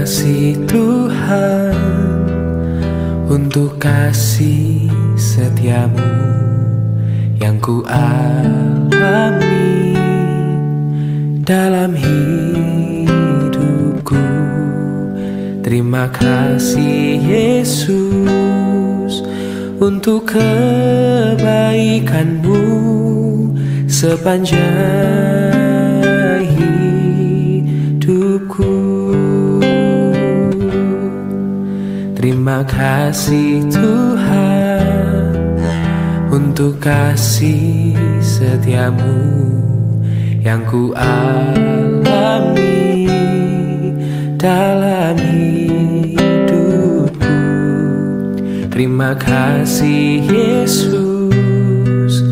kasih Tuhan untuk kasih setiamu yang ku alami dalam hidupku. Terima kasih Yesus untuk kebaikanmu sepanjang hidupku. Terima kasih Tuhan untuk kasih setiamu yang ku alami dalam hidupku. Terima kasih Yesus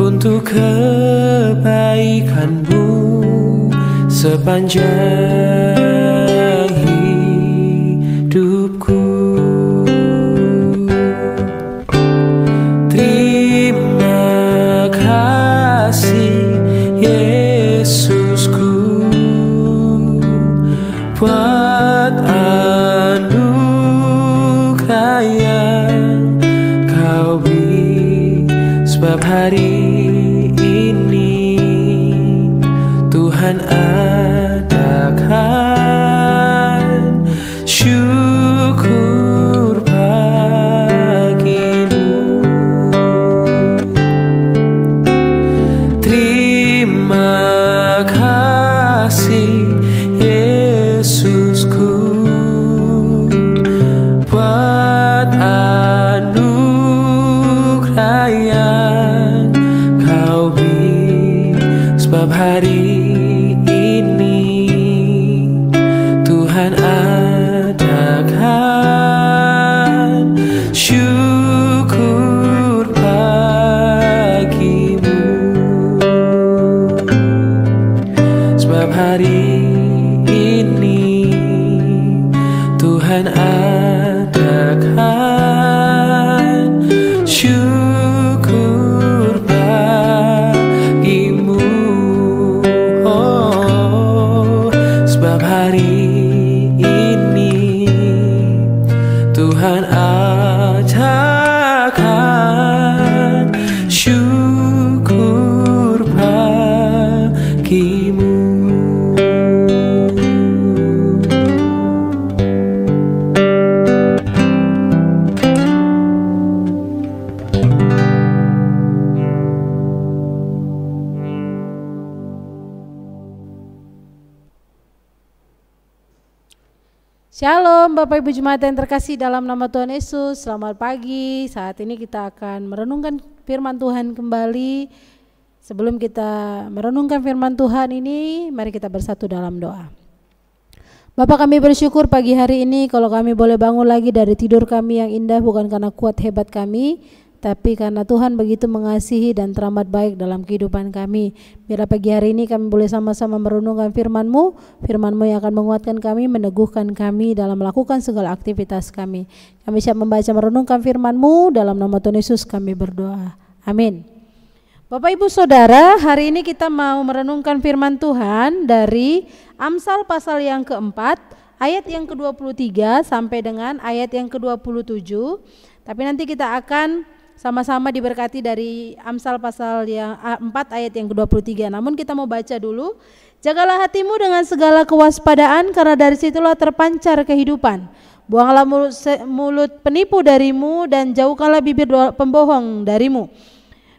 untuk kebaikanmu sepanjang hidupku. Terima kasih Yesusku buat anugerah yang kau beri, sebab hari ini Tuhan adakan syukur bagimu. Terima kasih Yesusku buat anugerah yang kau beri, sebab hari ini Tuhan adakan syukur bagimu. Sebab hari ini Tuhan adakan syukur bagimu. Oh, sebab hari ini Tuhan adakan syukur bagimu. Shalom Bapak Ibu Jemaat yang terkasih dalam nama Tuhan Yesus. Selamat pagi. Saat ini kita akan merenungkan firman Tuhan kembali. Sebelum kita merenungkan firman Tuhan ini, mari kita bersatu dalam doa. Bapa, kami bersyukur pagi hari ini kalau kami boleh bangun lagi dari tidur kami yang indah, bukan karena kuat hebat kami, tapi karena Tuhan begitu mengasihi dan teramat baik dalam kehidupan kami. Biarlah pagi hari ini kami boleh sama-sama merenungkan firman-Mu, firman-Mu yang akan menguatkan kami, meneguhkan kami dalam melakukan segala aktivitas kami. Kami siap membaca merenungkan firman-Mu, dalam nama Tuhan Yesus kami berdoa. Amin. Bapak Ibu Saudara, hari ini kita mau merenungkan firman Tuhan dari Amsal pasal yang keempat, ayat yang ke-23 sampai dengan ayat yang ke-27. Tapi nanti kita akan sama-sama diberkati dari Amsal pasal yang 4 ayat yang ke-23. Namun kita mau baca dulu. Jagalah hatimu dengan segala kewaspadaan, karena dari situlah terpancar kehidupan. Buanglah mulut penipu darimu, dan jauhkanlah bibir pembohong darimu.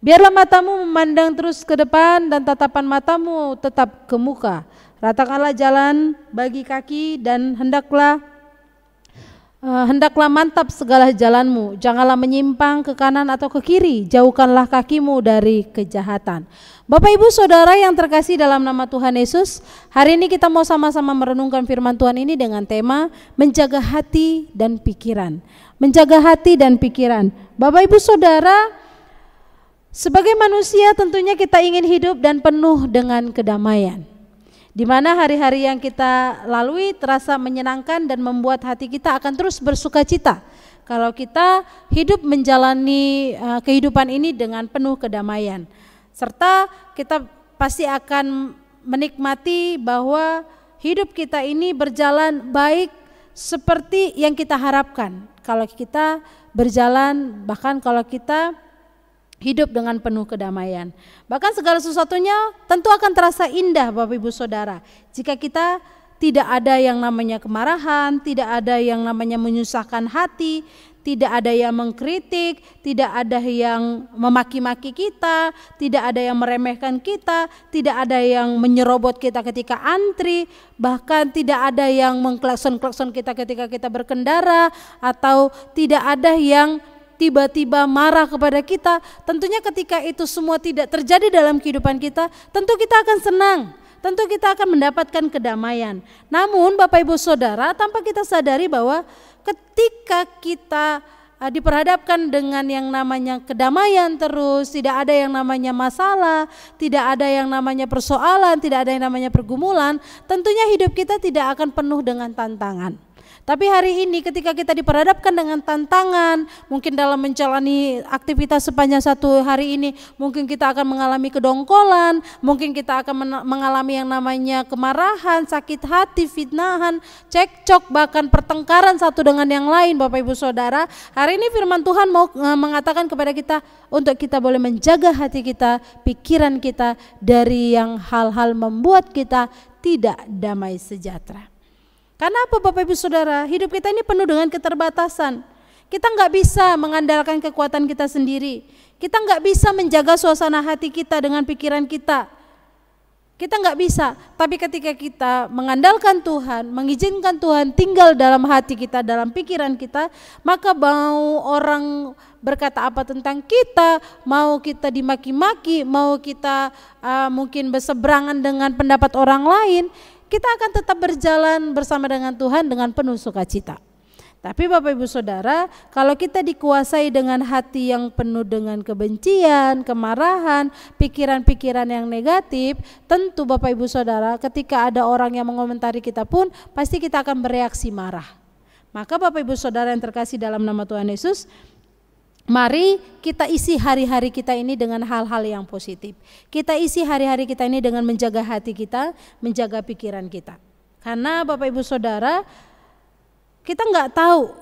Biarlah matamu memandang terus ke depan, dan tatapan matamu tetap ke muka. Ratakanlah jalan bagi kaki, dan hendaklah mantap segala jalanmu. Janganlah menyimpang ke kanan atau ke kiri. Jauhkanlah kakimu dari kejahatan. Bapak Ibu Saudara yang terkasih dalam nama Tuhan Yesus, hari ini kita mau sama-sama merenungkan firman Tuhan ini dengan tema menjaga hati dan pikiran. Menjaga hati dan pikiran. Bapak Ibu Saudara, sebagai manusia tentunya kita ingin hidup dan penuh dengan kedamaian, di mana hari-hari yang kita lalui terasa menyenangkan dan membuat hati kita akan terus bersuka cita kalau kita hidup menjalani kehidupan ini dengan penuh kedamaian. Serta kita pasti akan menikmati bahwa hidup kita ini berjalan baik seperti yang kita harapkan kalau kita berjalan, bahkan kalau kita hidup dengan penuh kedamaian. Bahkan segala sesuatunya tentu akan terasa indah Bapak Ibu Saudara jika kita tidak ada yang namanya kemarahan, tidak ada yang namanya menyusahkan hati, tidak ada yang mengkritik, tidak ada yang memaki-maki kita, tidak ada yang meremehkan kita, tidak ada yang menyerobot kita ketika antri, bahkan tidak ada yang mengklakson-klakson kita ketika kita berkendara, atau tidak ada yang tiba-tiba marah kepada kita. Tentunya ketika itu semua tidak terjadi dalam kehidupan kita, tentu kita akan senang. Tentu kita akan mendapatkan kedamaian. Namun Bapak Ibu Saudara, tanpa kita sadari bahwa ketika kita diperhadapkan dengan yang namanya kedamaian terus, tidak ada yang namanya masalah, tidak ada yang namanya persoalan, tidak ada yang namanya pergumulan, tentunya hidup kita tidak akan penuh dengan tantangan. Tapi hari ini ketika kita diperhadapkan dengan tantangan, mungkin dalam menjalani aktivitas sepanjang satu hari ini, mungkin kita akan mengalami kedongkolan, mungkin kita akan mengalami yang namanya kemarahan, sakit hati, fitnahan, cekcok, bahkan pertengkaran satu dengan yang lain. Bapak Ibu Saudara, hari ini firman Tuhan mau mengatakan kepada kita untuk kita boleh menjaga hati kita, pikiran kita dari yang hal-hal membuat kita tidak damai sejahtera. Karena apa Bapak Ibu Saudara? Hidup kita ini penuh dengan keterbatasan. Kita nggak bisa mengandalkan kekuatan kita sendiri. Kita nggak bisa menjaga suasana hati kita dengan pikiran kita. Kita nggak bisa. Tapi ketika kita mengandalkan Tuhan, mengizinkan Tuhan tinggal dalam hati kita, dalam pikiran kita, maka mau orang berkata apa tentang kita, mau kita dimaki-maki, mau kita mungkin berseberangan dengan pendapat orang lain, kita akan tetap berjalan bersama dengan Tuhan dengan penuh sukacita. Tapi Bapak Ibu Saudara, kalau kita dikuasai dengan hati yang penuh dengan kebencian, kemarahan, pikiran-pikiran yang negatif, tentu Bapak Ibu Saudara ketika ada orang yang mengomentari kita pun pasti kita akan bereaksi marah. Maka Bapak Ibu Saudara yang terkasih dalam nama Tuhan Yesus, mari kita isi hari-hari kita ini dengan hal-hal yang positif. Kita isi hari-hari kita ini dengan menjaga hati kita, menjaga pikiran kita. Karena Bapak Ibu Saudara, kita nggak tahu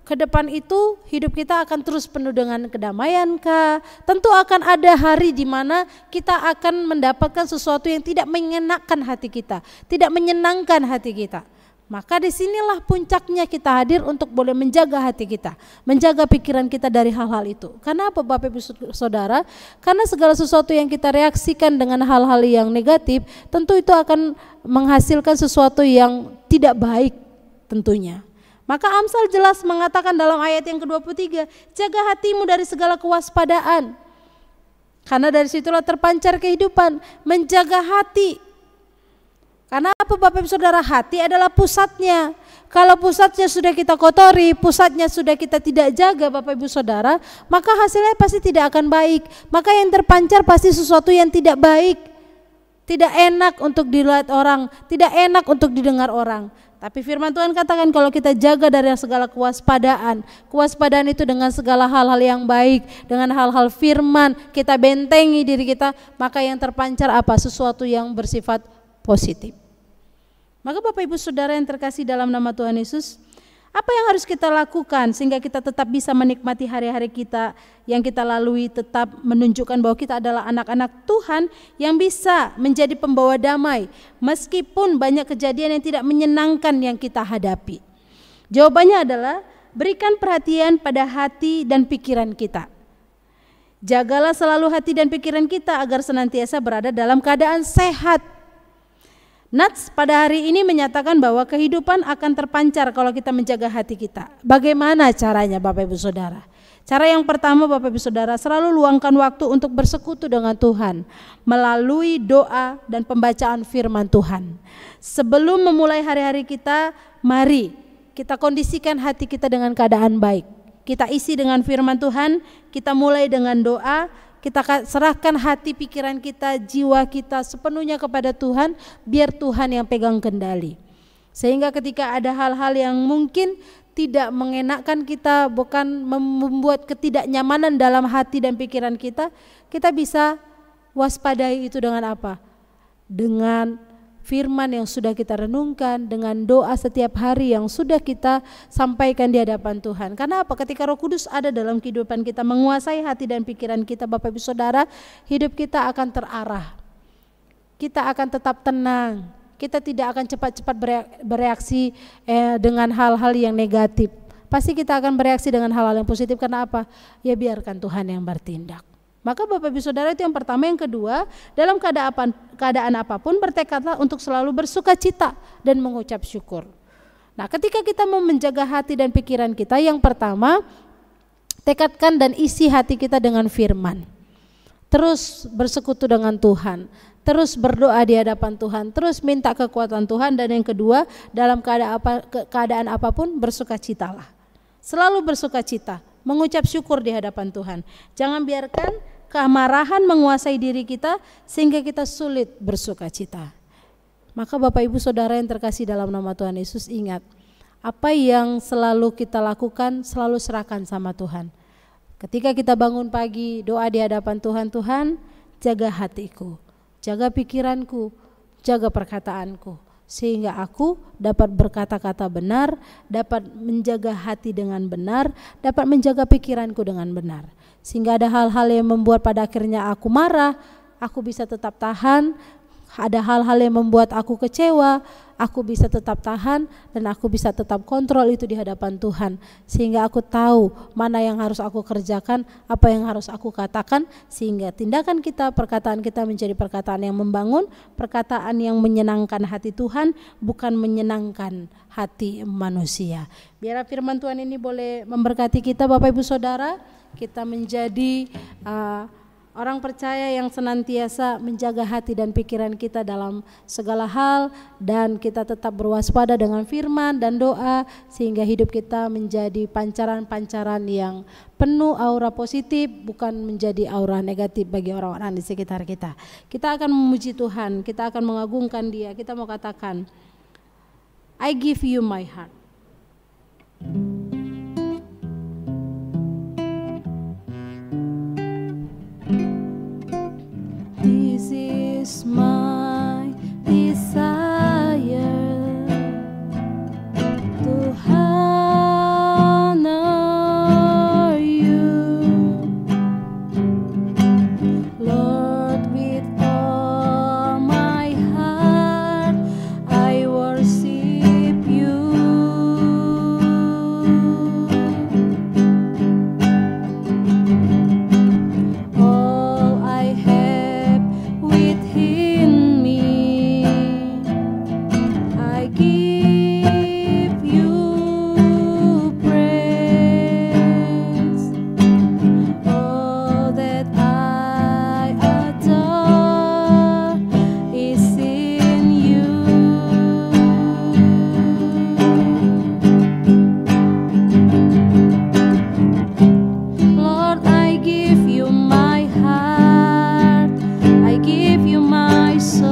ke depan itu hidup kita akan terus penuh dengan kedamaian kah? Tentu akan ada hari di mana kita akan mendapatkan sesuatu yang tidak mengenakan hati kita, tidak menyenangkan hati kita. Maka disinilah puncaknya kita hadir untuk boleh menjaga hati kita, menjaga pikiran kita dari hal-hal itu. Karena apa Bapak Ibu Saudara? Karena segala sesuatu yang kita reaksikan dengan hal-hal yang negatif, tentu itu akan menghasilkan sesuatu yang tidak baik tentunya. Maka Amsal jelas mengatakan dalam ayat yang ke-23, jaga hatimu dari segala kewaspadaan. Karena dari situlah terpancar kehidupan, menjaga hati. Karena apa Bapak Ibu Saudara? Hati adalah pusatnya. Kalau pusatnya sudah kita kotori, pusatnya sudah kita tidak jaga Bapak Ibu Saudara, maka hasilnya pasti tidak akan baik. Maka yang terpancar pasti sesuatu yang tidak baik. Tidak enak untuk dilihat orang, tidak enak untuk didengar orang. Tapi firman Tuhan katakan kalau kita jaga dari segala kewaspadaan, kewaspadaan itu dengan segala hal-hal yang baik, dengan hal-hal firman, kita bentengi diri kita, maka yang terpancar apa? Sesuatu yang bersifat positif. Maka Bapak Ibu Saudara yang terkasih dalam nama Tuhan Yesus, apa yang harus kita lakukan sehingga kita tetap bisa menikmati hari-hari kita yang kita lalui, tetap menunjukkan bahwa kita adalah anak-anak Tuhan yang bisa menjadi pembawa damai meskipun banyak kejadian yang tidak menyenangkan yang kita hadapi? Jawabannya adalah berikan perhatian pada hati dan pikiran kita. Jagalah selalu hati dan pikiran kita agar senantiasa berada dalam keadaan sehat. Nats pada hari ini menyatakan bahwa kehidupan akan terpancar kalau kita menjaga hati kita. Bagaimana caranya Bapak Ibu Saudara? Cara yang pertama Bapak Ibu Saudara, selalu luangkan waktu untuk bersekutu dengan Tuhan melalui doa dan pembacaan firman Tuhan. Sebelum memulai hari-hari kita, mari kita kondisikan hati kita dengan keadaan baik. Kita isi dengan firman Tuhan, kita mulai dengan doa. Kita serahkan hati, pikiran kita, jiwa kita sepenuhnya kepada Tuhan, biar Tuhan yang pegang kendali. Sehingga ketika ada hal-hal yang mungkin tidak mengenakkan kita, bukan membuat ketidaknyamanan dalam hati dan pikiran kita, kita bisa waspadai itu dengan apa? Dengan firman yang sudah kita renungkan, dengan doa setiap hari yang sudah kita sampaikan di hadapan Tuhan. Karena apa? Ketika Roh Kudus ada dalam kehidupan kita, menguasai hati dan pikiran kita, Bapak Ibu Saudara, hidup kita akan terarah. Kita akan tetap tenang. Kita tidak akan cepat-cepat bereaksi dengan hal-hal yang negatif. Pasti kita akan bereaksi dengan hal-hal yang positif. Karena apa? Ya biarkan Tuhan yang bertindak. Maka Bapak Ibu Saudara, itu yang pertama. Yang kedua, dalam keadaan apapun bertekadlah untuk selalu bersuka cita dan mengucap syukur. Nah, ketika kita mau menjaga hati dan pikiran kita, yang pertama, tekadkan dan isi hati kita dengan firman. Terus bersekutu dengan Tuhan, terus berdoa di hadapan Tuhan, terus minta kekuatan Tuhan. Dan yang kedua, dalam keadaan apapun bersukacitalah. Selalu bersukacita, mengucap syukur di hadapan Tuhan. Jangan biarkan kemarahan menguasai diri kita sehingga kita sulit bersukacita. Maka Bapak Ibu Saudara yang terkasih dalam nama Tuhan Yesus, ingat, apa yang selalu kita lakukan selalu serahkan sama Tuhan. Ketika kita bangun pagi, doa di hadapan Tuhan, Tuhan jaga hatiku, jaga pikiranku, jaga perkataanku, sehingga aku dapat berkata-kata benar, dapat menjaga hati dengan benar, dapat menjaga pikiranku dengan benar. Sehingga ada hal-hal yang membuat pada akhirnya aku marah, aku bisa tetap tahan. Ada hal-hal yang membuat aku kecewa, aku bisa tetap tahan dan aku bisa tetap kontrol itu di hadapan Tuhan. Sehingga aku tahu mana yang harus aku kerjakan, apa yang harus aku katakan, sehingga tindakan kita, perkataan kita menjadi perkataan yang membangun, perkataan yang menyenangkan hati Tuhan, bukan menyenangkan hati manusia. Biar firman Tuhan ini boleh memberkati kita Bapak Ibu Saudara. Kita menjadi orang percaya yang senantiasa menjaga hati dan pikiran kita dalam segala hal, dan kita tetap berwaspada dengan firman dan doa sehingga hidup kita menjadi pancaran-pancaran yang penuh aura positif, bukan menjadi aura negatif bagi orang-orang di sekitar kita. Kita akan memuji Tuhan, kita akan mengagungkan Dia. Kita mau katakan, I give you my heart. This is my desire to honor you, Lord, with all my heart I worship you. All I have within me, I give you praise. All that I adore is in you. Lord, I give you my heart, I give you my soul.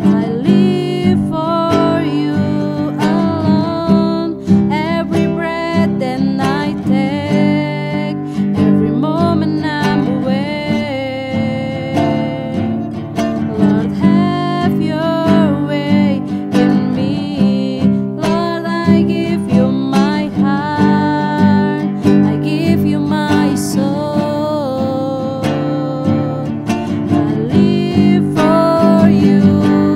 I live for you alone. Every breath that I take, every moment I'm awake. Lord, have your way in me. Lord, I give you my heart, I give you my soul. I live for you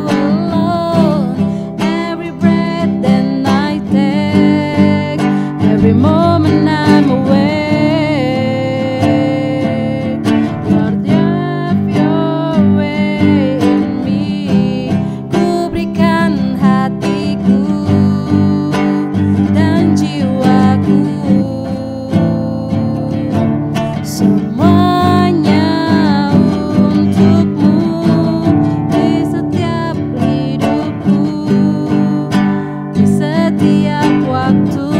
alone. Every breath that I take, every moment I'm awake. Lord, have your way in me. Ku berikan hatiku dan jiwaku, semuanya untukmu di setiap hidupku, di setiap waktu.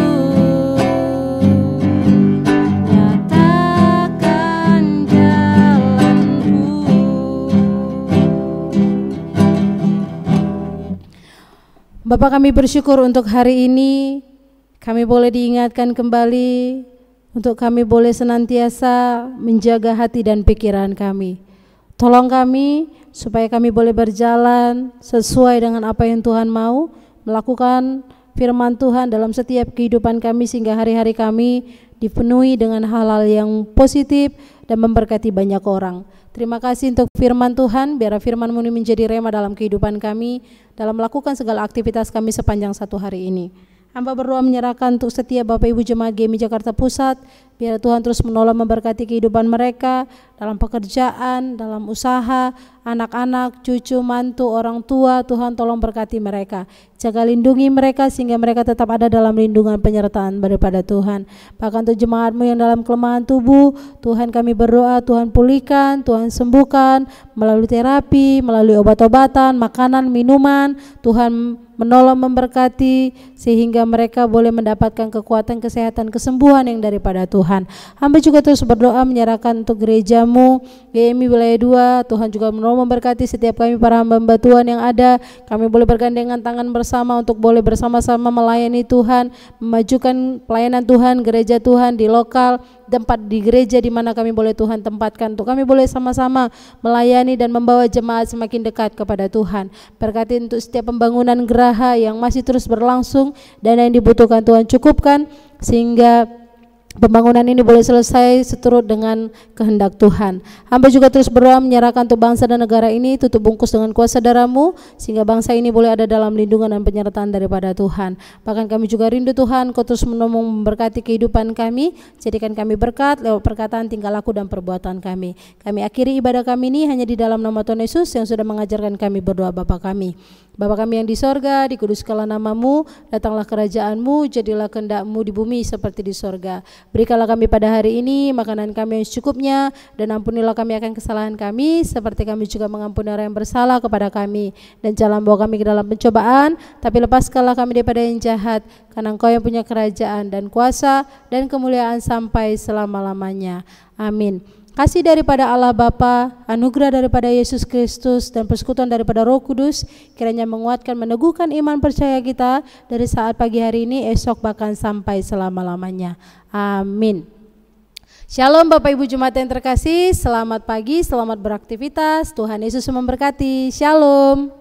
Nyatakan jalanku. Bapak, kami bersyukur untuk hari ini kami boleh diingatkan kembali untuk kami boleh senantiasa menjaga hati dan pikiran kami. Tolong kami supaya kami boleh berjalan sesuai dengan apa yang Tuhan mau, melakukan firman Tuhan dalam setiap kehidupan kami sehingga hari-hari kami dipenuhi dengan hal-hal yang positif dan memberkati banyak orang. Terima kasih untuk firman Tuhan, biar firman-Mu ini menjadi rema dalam kehidupan kami, dalam melakukan segala aktivitas kami sepanjang satu hari ini. Hamba berdoa menyerahkan untuk setiap Bapak Ibu Jemaat GMI Jakarta Pusat, biar Tuhan terus menolong memberkati kehidupan mereka dalam pekerjaan, dalam usaha, anak-anak, cucu, mantu, orang tua. Tuhan tolong berkati mereka, jaga lindungi mereka sehingga mereka tetap ada dalam lindungan penyertaan daripada Tuhan. Bahkan untuk jemaat-Mu yang dalam kelemahan tubuh, Tuhan kami berdoa, Tuhan pulihkan, Tuhan sembuhkan melalui terapi, melalui obat-obatan, makanan, minuman. Tuhan menolong memberkati sehingga mereka boleh mendapatkan kekuatan, kesehatan, kesembuhan yang daripada Tuhan. Hamba juga terus berdoa menyerahkan untuk gereja-Mu GMI Wilayah 2. Tuhan juga menolong memberkati setiap kami para hamba-hamba Tuhan yang ada. Kami boleh bergandengan tangan bersama untuk boleh bersama-sama melayani Tuhan, memajukan pelayanan Tuhan, gereja Tuhan di lokal, tempat di gereja di mana kami boleh Tuhan tempatkan, untuk kami boleh sama-sama melayani dan membawa jemaat semakin dekat kepada Tuhan. Berkati untuk setiap pembangunan geraha yang masih terus berlangsung dan yang dibutuhkan Tuhan cukupkan sehingga pembangunan ini boleh selesai seturut dengan kehendak Tuhan. Hamba juga terus berdoa menyerahkan untuk bangsa dan negara ini, tutup bungkus dengan kuasa darah-Mu sehingga bangsa ini boleh ada dalam lindungan dan penyertaan daripada Tuhan. Bahkan kami juga rindu Tuhan, Kau terus menolong memberkati kehidupan kami, jadikan kami berkat lewat perkataan, tingkah laku dan perbuatan kami. Kami akhiri ibadah kami ini hanya di dalam nama Tuhan Yesus yang sudah mengajarkan kami berdoa. Bapa kami yang di sorga, dikuduskanlah nama-Mu, datanglah kerajaan-Mu, jadilah kehendak-Mu di bumi seperti di sorga. Berikanlah kami pada hari ini makanan kami yang secukupnya, dan ampunilah kami akan kesalahan kami seperti kami juga mengampuni orang yang bersalah kepada kami, dan jangan bawa kami ke dalam pencobaan, tapi lepaskanlah kami daripada yang jahat, karena Engkau yang punya kerajaan dan kuasa dan kemuliaan sampai selama-lamanya. Amin. Kasih daripada Allah Bapa, anugerah daripada Yesus Kristus, dan persekutuan daripada Roh Kudus kiranya menguatkan, meneguhkan iman percaya kita dari saat pagi hari ini, esok bahkan sampai selama-lamanya. Amin. Shalom Bapak Ibu Jemaat yang terkasih, selamat pagi, selamat beraktivitas, Tuhan Yesus memberkati. Shalom.